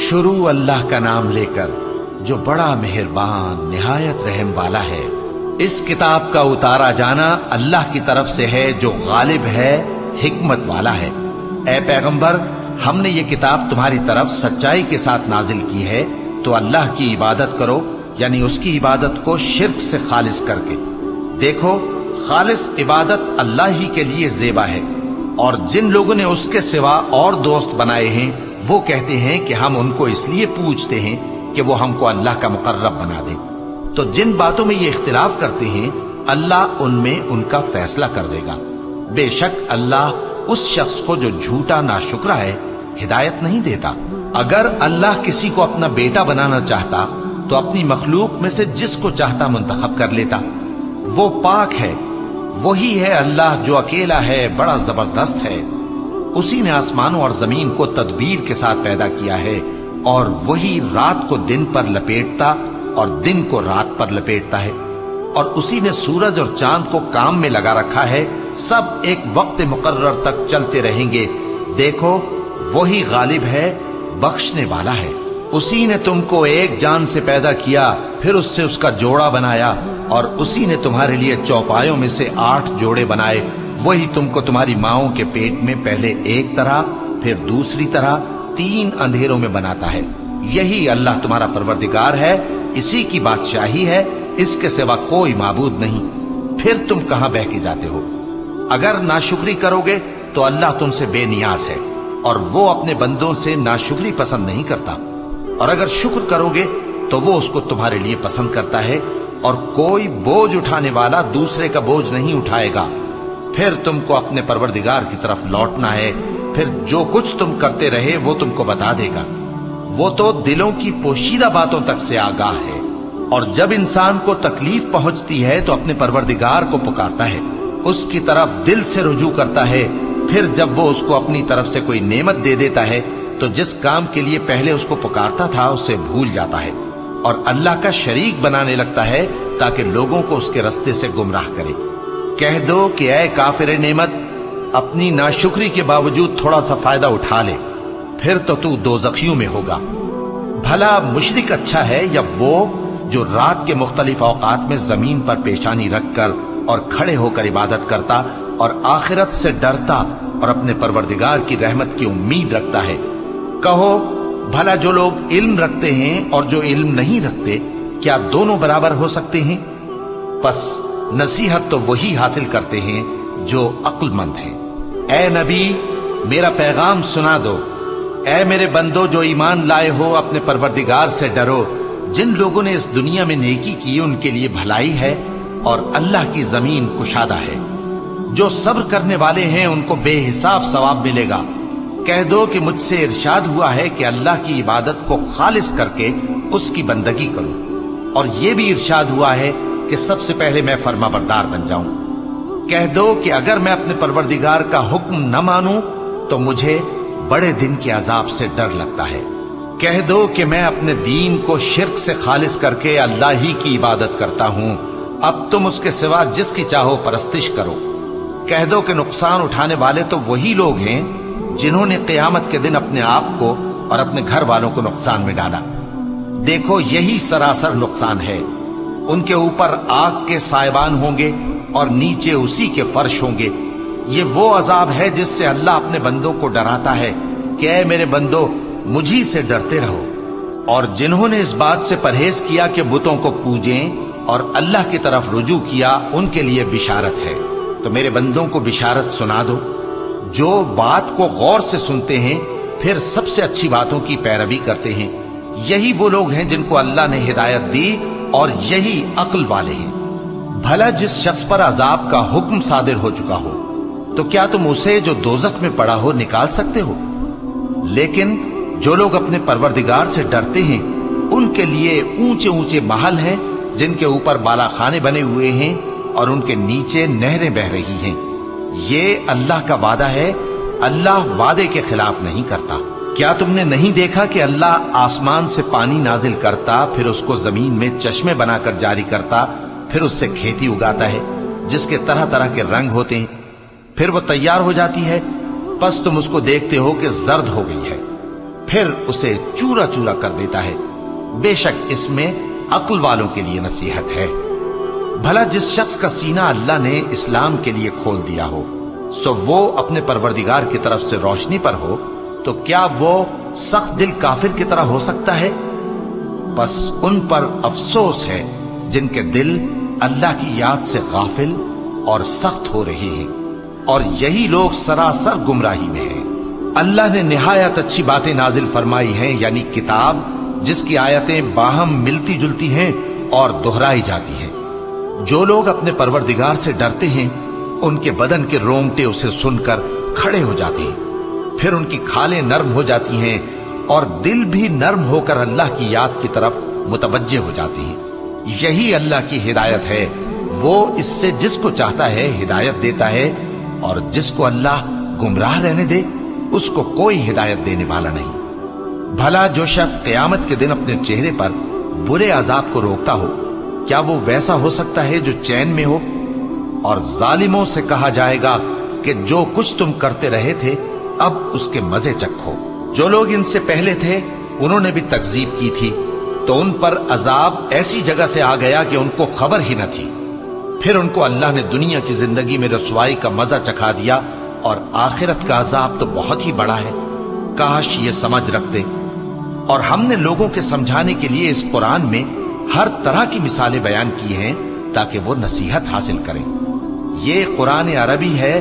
शुरू अल्लाह का नाम लेकर जो बड़ा मेहरबान निहायत रहम वाला है। इस किताब का उतारा जाना अल्लाह की तरफ से है जो गालिब है, हिकमत वाला है। ए पैगंबर, हमने ये किताब तुम्हारी तरफ सच्चाई के साथ नाजिल की है, तो अल्लाह की इबादत करो, यानी उसकी इबादत को शिर्क से खालिस करके। देखो, खालिस इबादत अल्लाह ही के लिए ज़ेबा है, और जिन लोगों ने उसके सिवा और दोस्त बनाए हैं वो कहते हैं कि हम उनको इसलिए पूजते हैं कि वो हमको अल्लाह का मुकर्रब बना दे। तो जिन बातों में ये इख्तिलाफ करते हैं अल्लाह उनमें उनका फैसला कर देगा। बेशक अल्लाह उस शख्स को जो झूठा नाशुक्रा है हिदायत नहीं देता। अगर अल्लाह किसी को अपना बेटा बनाना चाहता तो अपनी मखलूक में से जिसको चाहता मुंतखब कर लेता। वो पाक है, वही है अल्लाह जो अकेला है, बड़ा जबरदस्त है। उसी ने आसमानों और जमीन को तदबीर के साथ पैदा किया है, और वही रात को दिन पर लपेटता और दिन को रात पर लपेटता है। और उसी ने सूरज और चांद को काम में लगा रखा है, सब एक वक्त मुकर्रर तक चलते रहेंगे। देखो, वही गालिब है, बख्शने वाला है। उसी ने तुमको एक जान से पैदा किया, फिर उससे उसका जोड़ा बनाया, और उसी ने तुम्हारे लिए चौपायों में से 8 जोड़े बनाए। वही तुमको तुम्हारी माओं के पेट में पहले एक तरह, फिर दूसरी तरह 3 अंधेरों में बनाता है। यही अल्लाह तुम्हारा परवरदिगार है, इसी की बादशाही है, इसके सिवा कोई माबूद नहीं। फिर तुम कहां बह के जाते हो? अगर नाशुक्री करोगे तो अल्लाह तुमसे बेनियाज है, और वो अपने बंदों से नाशुक्री पसंद नहीं करता। और अगर शुक्र करोगे तो वो उसको तुम्हारे लिए पसंद करता है, और कोई बोझ उठाने वाला दूसरे का बोझ नहीं उठाएगा। फिर तुमको अपने परवरदिगार की तरफ लौटना है, फिर जो कुछ तुम करते रहे वो तुमको बता देगा। वो तो दिलों की पोशीदा बातों तक से आगाह है। और जब इंसान को तकलीफ पहुंचती है तो अपने परवरदिगार को पुकारता है, उसकी तरफ दिल से रुजू करता है। फिर जब वो उसको अपनी तरफ से कोई नेमत दे देता है तो जिस काम के लिए पहले उसको पुकारता था उसे भूल जाता है, और अल्लाह का शरीक बनाने लगता है ताकि लोगों को उसके रास्ते से गुमराह करे। कह दो कि ऐ काफिर नेमत, अपनी नाशुक्री के बावजूद थोड़ा सा फायदा उठा ले, फिर तो तू दोज़खियों में होगा। भला मुशरिक अच्छा है या वो जो रात के मुख्तलिफ औकात में जमीन पर पेशानी रखकर और खड़े होकर इबादत करता और आखिरत से डरता और अपने परवरदिगार की रहमत की उम्मीद रखता है। कहो, भला जो लोग इल्म रखते हैं और जो इल्म नहीं रखते, क्या दोनों बराबर हो सकते हैं? बस नसीहत तो वही हासिल करते हैं जो अक्लमंद हैं। ए नबी, मेरा पैगाम सुना दो। ए मेरे बंदो जो ईमान लाए हो, अपने परवरदिगार से डरो। जिन लोगों ने इस दुनिया में नेकी की उनके लिए भलाई है, और अल्लाह की जमीन कुशादा है। जो सब्र करने वाले हैं उनको बेहिसाब सवाब मिलेगा। कह दो कि मुझसे इरशाद हुआ है कि अल्लाह की इबादत को खालिस करके उसकी बंदगी करूं, और यह भी इरशाद हुआ है कि सबसे पहले मैं फर्माबरदार बन जाऊं। कह दो कि अगर मैं अपने परवरदिगार का हुक्म न मानूं तो मुझे बड़े दिन के अजाब से डर लगता है। कह दो कि मैं अपने दीन को शिर्क से खालिस करके अल्लाह ही की इबादत करता हूं। अब तुम उसके सिवा जिसकी चाहो परस्तिश करो। कह दो कि नुकसान उठाने वाले तो वही लोग हैं जिन्होंने क़यामत के दिन अपने आप को और अपने घर वालों को नुकसान में डाला। देखो, यही सरासर नुकसान है। उनके ऊपर आग के साइबान होंगे और नीचे उसी के फर्श होंगे। ये वो अजाब है जिससे अल्लाह अपने बंदों को डराता है कि ऐ मेरे बंदो, मुझी से डरते रहो। और जिन्होंने इस बात से परहेज किया कि बुतों को पूजें और अल्लाह की तरफ रुजू किया, उनके लिए बिशारत है। तो मेरे बंदों को बिशारत सुना दो। जो बात को गौर से सुनते हैं फिर सबसे अच्छी बातों की पैरवी करते हैं, यही वो लोग हैं जिनको अल्लाह ने हिदायत दी, और यही अक्ल वाले हैं। भला जिस शख्स पर अजाब का हुक्म सादिर हो चुका हो, तो क्या तुम उसे जो दोजख में पड़ा हो निकाल सकते हो? लेकिन जो लोग अपने परवरदिगार से डरते हैं उनके लिए ऊंचे ऊंचे महल हैं जिनके ऊपर बालाखाने बने हुए हैं और उनके नीचे नहरें बह रही हैं। ये अल्लाह का वादा है, अल्लाह वादे के खिलाफ नहीं करता। क्या तुमने नहीं देखा कि अल्लाह आसमान से पानी नाजिल करता, फिर उसको जमीन में चश्मे बनाकर जारी करता, फिर उससे खेती उगाता है जिसके तरह तरह के रंग होते हैं, फिर वो तैयार हो जाती है। बस तुम उसको देखते हो कि जर्द हो गई है, फिर उसे चूरा चूरा कर देता है। बेशक इसमें अक्ल वालों के लिए नसीहत है। भला जिस शख्स का सीना अल्लाह ने इस्लाम के लिए खोल दिया हो, सो वो अपने परवरदिगार की तरफ से रोशनी पर हो, तो क्या वो सख्त दिल काफिर की तरह हो सकता है? बस उन पर अफसोस है जिनके दिल अल्लाह की याद से गाफिल और सख्त हो रहे हैं, और यही लोग सरासर गुमराही में हैं। अल्लाह ने निहायत अच्छी बातें नाजिल फरमाई हैं, यानी किताब जिसकी आयतें बाहम मिलती जुलती हैं और दोहराई जाती हैं। जो लोग अपने परवरदिगार से डरते हैं, उनके बदन के रोंगटे उसे सुनकर खड़े हो जाते हैं, फिर उनकी खालें नर्म हो जाती हैं और दिल भी नर्म होकर अल्लाह की याद की तरफ मुतवज्जे हो जाती हैं। यही अल्लाह की हिदायत है। वो इससे जिसको चाहता है हिदायत देता है, और जिसको अल्लाह गुमराह रहने दे उसको कोई हिदायत देने वाला नहीं। भला जो शख्स क़यामत के दिन अपने चेहरे पर बुरे अजाब को रोकता हो, क्या वो वैसा हो सकता है जो चैन में हो? और जालिमों से कहा जाएगा कि जो कुछ तुम करते रहे थे अब उसके मजे चखो। जो लोग इनसे पहले थे उन्होंने भी तकजीब की थी, तो उन पर अजाब ऐसी जगह से आ गया कि उनको खबर ही न थी। फिर उनको अल्लाह ने दुनिया की जिंदगी में रसवाई का मजा चखा दिया, और आखिरत का अजाब तो बहुत ही बड़ा है। काश ये समझ रखते। और हमने लोगों के समझाने के लिए इस कुरान में हर तरह की मिसालें बयान की हैं ताकि वो नसीहत हासिल करें। ये कुरान अरबी है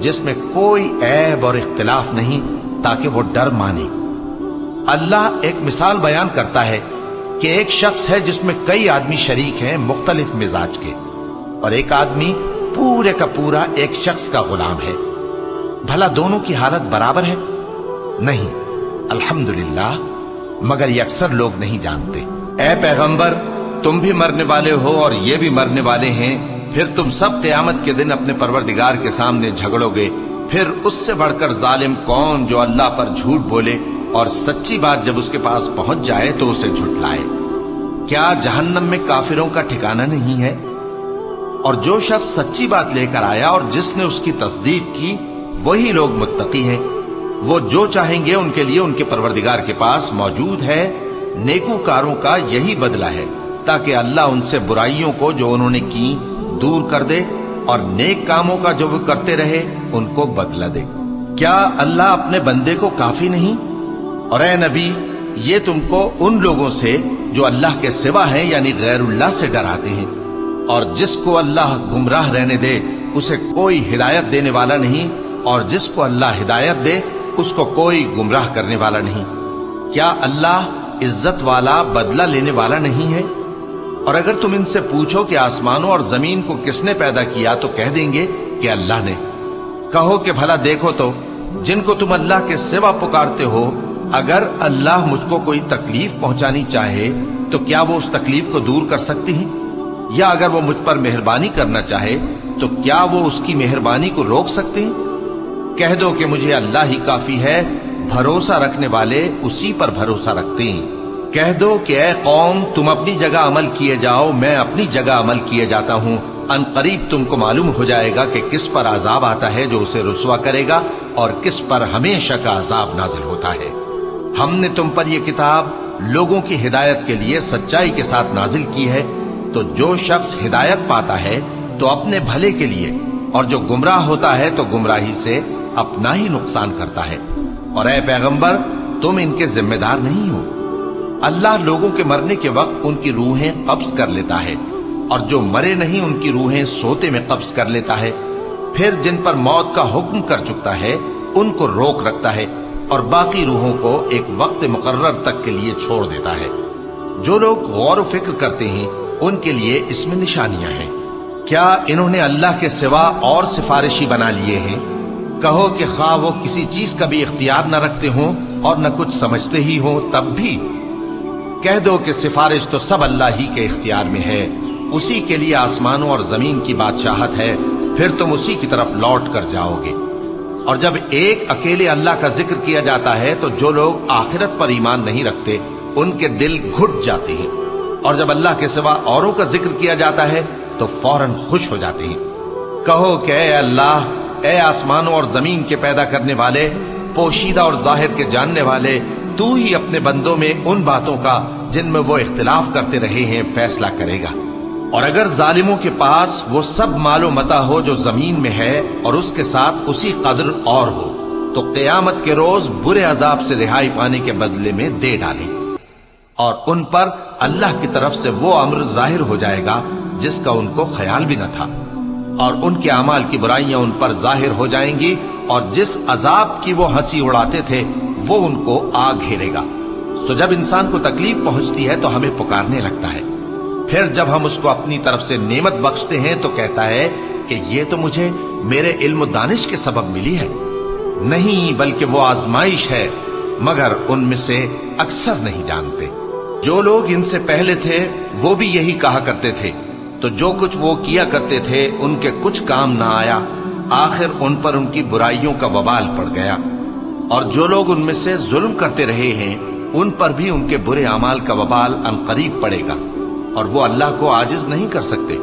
जिसमें कोई ऐब और इख्तिलाफ नहीं, ताकि वो डर माने। अल्लाह एक मिसाल बयान करता है कि एक शख्स है जिसमें कई आदमी शरीक हैं मुख्तलिफ मिजाज के, और एक आदमी पूरे का पूरा एक शख्स का गुलाम है। भला दोनों की हालत बराबर है? नहीं, अल्हम्दुलिल्लाह, मगर ये अक्सर लोग नहीं जानते। ऐ पैगंबर, तुम भी मरने वाले हो और ये भी मरने वाले हैं। फिर तुम सब क़यामत के दिन अपने परवरदिगार के सामने झगड़ोगे। फिर उससे बढ़कर जालिम कौन जो अल्लाह पर झूठ बोले और सच्ची बात जब उसके पास पहुंच जाए तो उसे झुठलाए। क्या जहन्नम में काफिरों का ठिकाना नहीं है? और जो शख्स सच्ची बात लेकर आया और जिसने उसकी तस्दीक की, वही लोग मुत्तकी हैं। वो जो चाहेंगे उनके लिए उनके परवरदिगार के पास मौजूद है। नेकूकारों का यही बदला है, ताकि अल्लाह उनसे बुराइयों को जो उन्होंने की दूर कर दे, और नेक कामों का जो वो करते रहे उनको बदला दे। क्या अल्लाह अपने बंदे को काफी नहीं? और ए नबी, ये तुमको उन लोगों से जो अल्लाह के सिवा हैं यानी गैरुल्लाह से डराते हैं, और जिसको अल्लाह गुमराह रहने दे उसे कोई हिदायत देने वाला नहीं, और जिसको अल्लाह हिदायत दे उसको कोई गुमराह करने वाला नहीं। क्या अल्लाह इज्जत वाला, बदला लेने वाला नहीं है? और अगर तुम इनसे पूछो कि आसमानों और जमीन को किसने पैदा किया, तो कह देंगे कि अल्लाह ने। कहो कि भला देखो तो, जिनको तुम अल्लाह के सिवा पुकारते हो, अगर अल्लाह मुझको कोई तकलीफ पहुंचानी चाहे तो क्या वो उस तकलीफ को दूर कर सकती है? या अगर वो मुझ पर मेहरबानी करना चाहे तो क्या वो उसकी मेहरबानी को रोक सकते हैं? कह दो कि मुझे अल्लाह ही काफी है, भरोसा रखने वाले उसी पर भरोसा रखते हैं। कह दो कि ऐ कौम, तुम अपनी जगह अमल किए जाओ, मैं अपनी जगह अमल किए जाता हूं। अनकरीब तुमको मालूम हो जाएगा कि किस पर अजाब आता है जो उसे रुसवा करेगा, और किस पर हमेशा का अजाब नाजिल होता है। हमने तुम पर यह किताब लोगों की हिदायत के लिए सच्चाई के साथ नाजिल की है, तो जो शख्स हिदायत पाता है तो अपने भले के लिए, और जो गुमराह होता है तो गुमराही से अपना ही नुकसान करता है। और ऐ पैगंबर, तुम इनके जिम्मेदार नहीं हो। अल्लाह लोगों के मरने के वक्त उनकी रूहें कब्ज कर लेता है, और जो मरे नहीं उनकी रूहें सोते में कब्ज कर लेता है। फिर जिन पर मौत का हुक्म कर चुकता है उनको रोक रखता है, और बाकी रूहों को एक वक्त मुकर्रर तक के लिए छोड़ देता है। जो लोग गौर व फिक्र करते हैं उनके लिए इसमें निशानियां हैं। क्या इन्होंने अल्लाह के सिवा और सिफारिशी बना लिए हैं? कहो कि खा वो किसी चीज का भी इख्तियार न रखते हों और न कुछ समझते ही हों, तब भी कह दो कि सिफारिश तो सब अल्लाह ही के इख्तियार में है। उसी के लिए आसमानों और जमीन की बादशाहत है, फिर तुम उसी की तरफ लौट कर जाओगे। और जब एक अकेले अल्लाह का जिक्र किया जाता है तो जो लोग आखिरत पर ईमान नहीं रखते उनके दिल घुट जाते हैं, और जब अल्लाह के सिवा औरों का जिक्र किया जाता है तो फौरन खुश हो जाते हैं। कहो कि ऐ अल्लाह, ऐ आसमानों और जमीन के पैदा करने वाले, पोशीदा और जाहिर के जानने वाले, तू ही अपने बंदों में उन बातों का जिनमें वो इख्तिलाफ करते रहे हैं फैसला करेगा। और अगर जालिमों के पास वो सब मालो मता हो जो जमीन में है और उसके साथ उसी कद्र और हो, तो क़यामत के रोज बुरे अजाब से रिहाई पाने के बदले में दे डालें। और उन पर अल्लाह की तरफ से वो अम्र जाहिर हो जाएगा जिसका उनको ख्याल भी न था, और उनके अमाल की बुराइयां उन पर जाहिर हो जाएंगी, और जिस अजाब की वो हंसी उड़ाते थे वो उनको आ घेरेगा। सो जब इंसान को तकलीफ पहुंचती है तो हमें पुकारने लगता है, फिर जब हम उसको अपनी तरफ से नेमत बख्शते हैं तो कहता है कि ये तो मुझे मेरे इल्म दानिश के सबब मिली है। नहीं, बल्कि वो आजमाइश है, मगर उनमें से अक्सर नहीं जानते। जो लोग इनसे पहले थे वो भी यही कहा करते थे, तो जो कुछ वो किया करते थे उनके कुछ काम ना आया, आखिर उन पर उनकी बुराइयों का वबाल पड़ गया। और जो लोग उनमें से जुल्म करते रहे हैं उन पर भी उनके बुरे अमाल का वबाल अनकरीब पड़ेगा, और वो अल्लाह को आजिज नहीं कर सकते।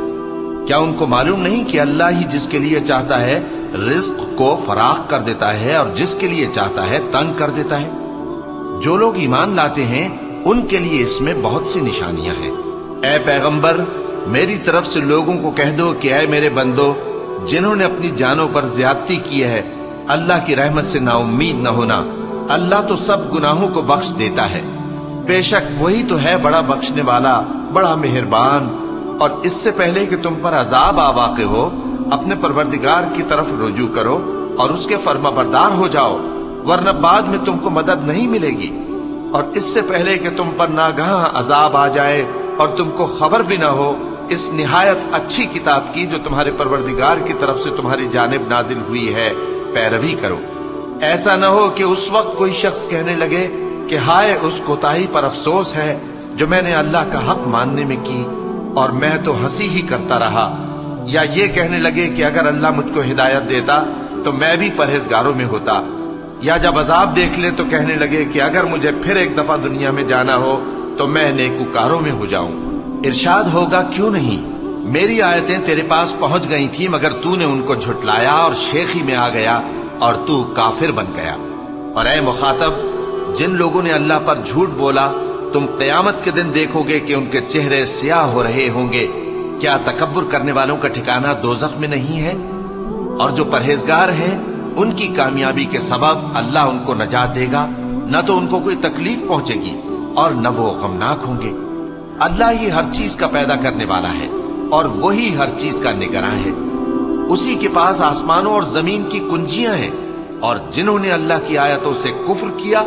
क्या उनको मालूम नहीं कि अल्लाह ही जिसके लिए चाहता है रिज्क को फराख कर देता है और जिसके लिए चाहता है तंग कर देता है। जो लोग ईमान लाते हैं उनके लिए इसमें बहुत सी निशानियां हैं। ऐ पैगंबर, मेरी तरफ से लोगों को कह दो कि ऐ मेरे बंदो, जिन्होंने अपनी जानों पर ज्यादती की है, अल्लाह की रहमत से नाउम्मीद न होना। अल्लाह तो सब गुनाहों को बख्श देता है, बेशक वही तो है बड़ा बख्शने वाला, बड़ा मेहरबान। और इससे पहले कि तुम पर अजाब आ वाक़े हो, अपने परवरदिगार की तरफ रुजू करो और उसके फर्माबरदार हो जाओ, वरना बाद में तुमको मदद नहीं मिलेगी। और इससे पहले कि तुम पर नागाह अजाब आ जाए और तुमको खबर भी ना हो, इस निहायत अच्छी किताब की जो तुम्हारे परवरदिगार की तरफ से तुम्हारी जानिब नाजिल हुई है पैरवी करो। ऐसा न हो कि उस वक्त कोई शख्स कहने लगे कि हाय उस कोताही पर अफसोस है जो मैंने अल्लाह का हक मानने में की, और मैं तो हंसी ही करता रहा। या ये कहने लगे कि अगर अल्लाह मुझको हिदायत देता तो मैं भी परहेजगारों में होता। या जब अजाब देख ले तो कहने लगे कि अगर मुझे फिर एक दफा दुनिया में जाना हो तो मैं नेकूकारों में हो जाऊं। इरशाद होगा, क्यों नहीं, मेरी आयतें तेरे पास पहुंच गई थी मगर तूने उनको झुटलाया और शेखी में आ गया और तू काफिर बन गया। और ऐ मुखातब, जिन लोगों ने अल्लाह पर झूठ बोला, तुम क़यामत के दिन देखोगे कि उनके चेहरे स्याह हो रहे होंगे। क्या तकब्बुर करने वालों का ठिकाना दोज़ख में नहीं है? और जो परहेजगार हैं उनकी कामयाबी के सबब अल्लाह उनको नजात देगा, न तो उनको कोई तकलीफ पहुंचेगी और न वो गमनाक होंगे। अल्लाह ही हर चीज का पैदा करने वाला है और वही हर चीज का निगरां है। उसी के पास आसमानों और जमीन की कुंजियां हैं, और जिन्होंने अल्लाह की आयतों से कुफ्र किया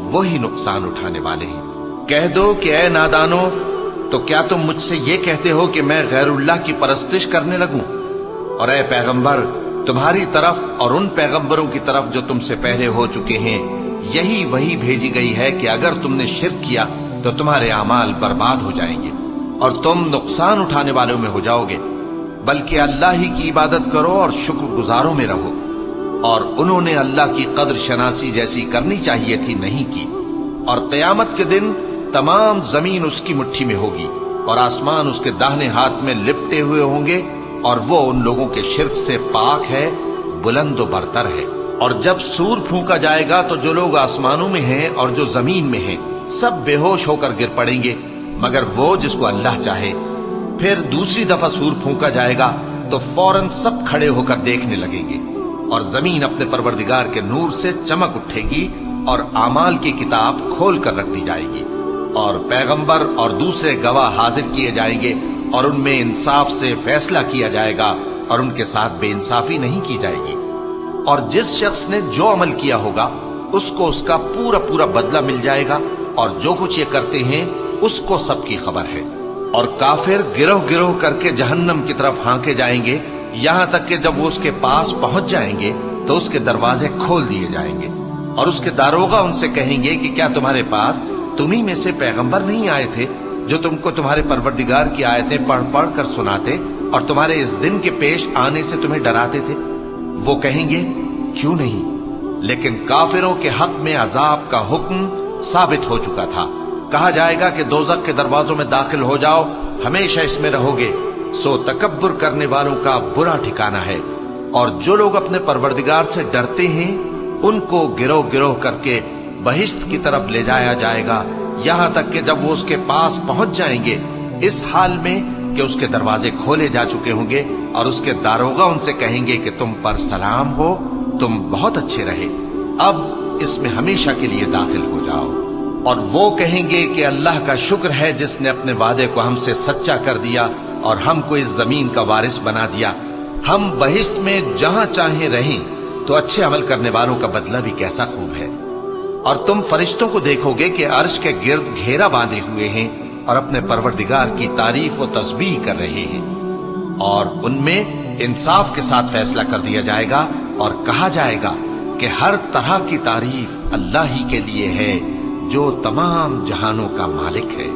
वही नुकसान उठाने वाले हैं। कह दो कि ऐ नादानो, तो क्या तुम मुझसे ये कहते हो कि मैं गैरुल्लाह की परस्तिश करने लगूं? और ऐ पैगंबर, तुम्हारी तरफ और उन पैगंबरों की तरफ जो तुमसे पहले हो चुके हैं यही वही भेजी गई है कि अगर तुमने शिर्क किया तो तुम्हारे अमाल बर्बाद हो जाएंगे और तुम नुकसान उठाने वालों में हो जाओगे। बल्कि अल्लाह ही की इबादत करो और शुक्रगुजारों में रहो। और उन्होंने अल्लाह की कद्र शनासी जैसी करनी चाहिए थी, नहीं की। और क़यामत के दिन तमाम जमीन उसकी मुट्ठी में होगी और आसमान उसके दाहिने हाथ में लिपटे हुए होंगे, और वो उन लोगों के शिर्क से पाक है, बुलंद व बरतर है। और जब सूर फूंका जाएगा तो जो लोग आसमानों में हैं और जो जमीन में हैं सब बेहोश होकर गिर पड़ेंगे, मगर वो जिसको अल्लाह चाहे। फिर दूसरी दफा सूर फूंका जाएगा तो फौरन सब खड़े होकर देखने लगेंगे, और जमीन अपने परवरदिगार के नूर से चमक उठेगी और आमाल की किताब खोल कर रख दी जाएगी, और पैगंबर और दूसरे गवाह हाजिर किए जाएंगे, और उनमें इंसाफ से फैसला किया जाएगा और उनके साथ बेइंसाफी नहीं की जाएगी। और जिस शख्स ने जो अमल किया होगा उसको उसका पूरा पूरा बदला मिल जाएगा, और जो कुछ ये करते हैं उसको सबकी खबर है। और काफिर गिरोह गिरोह करके जहन्नम की तरफ हांके जाएंगे, यहां तक कि जब वो उसके पास पहुंच जाएंगे तो उसके दरवाजे खोल दिए जाएंगे, और उसके दारोगा उनसे कहेंगे कि क्या तुम्हारे पास तुम्ही में से पैगंबर नहीं आए थे जो तुमको तुम्हारे परवरदिगार की आयतें पढ़ पढ़ कर सुनाते और तुम्हारे इस दिन के पेश आने से तुम्हें डराते थे? वो कहेंगे, क्यों नहीं, लेकिन काफिरों के हक में अजाब का हुक्म साबित हो चुका था। कहा जाएगा कि दोज़ख के दरवाजों में दाखिल हो जाओ, हमेशा इसमें रहोगे। सो तकब्बुर करने वालों का बुरा ठिकाना है। और जो लोग अपने परवरदिगार से डरते हैं उनको गिरोह गिरोह करके बहिश्त की तरफ ले जाया जाएगा, यहां तक कि जब वो उसके पास पहुंच जाएंगे, इस हाल में कि उसके दरवाजे खोले जा चुके होंगे और उसके दारोगा उनसे कहेंगे कि तुम पर सलाम हो, तुम बहुत अच्छे रहे, अब इसमें हमेशा के लिए दाखिल हो जाओ। और वो कहेंगे कि अल्लाह का शुक्र है जिसने अपने वादे को हमसे सच्चा कर दिया और हमको इस जमीन का वारिस बना दिया। हम बहिश्त में जहां चाहे रहें, तो अच्छे अमल करने वालों का बदला भी कैसा खूब है। और तुम फरिश्तों को देखोगे कि अर्श के गिर्द घेरा बांधे हुए हैं और अपने परवरदिगार की तारीफ व तस्बीह कर रहे हैं, और उनमें इंसाफ के साथ फैसला कर दिया जाएगा और कहा जाएगा कि हर तरह की तारीफ अल्लाह ही के लिए है जो तमाम जहानों का मालिक है।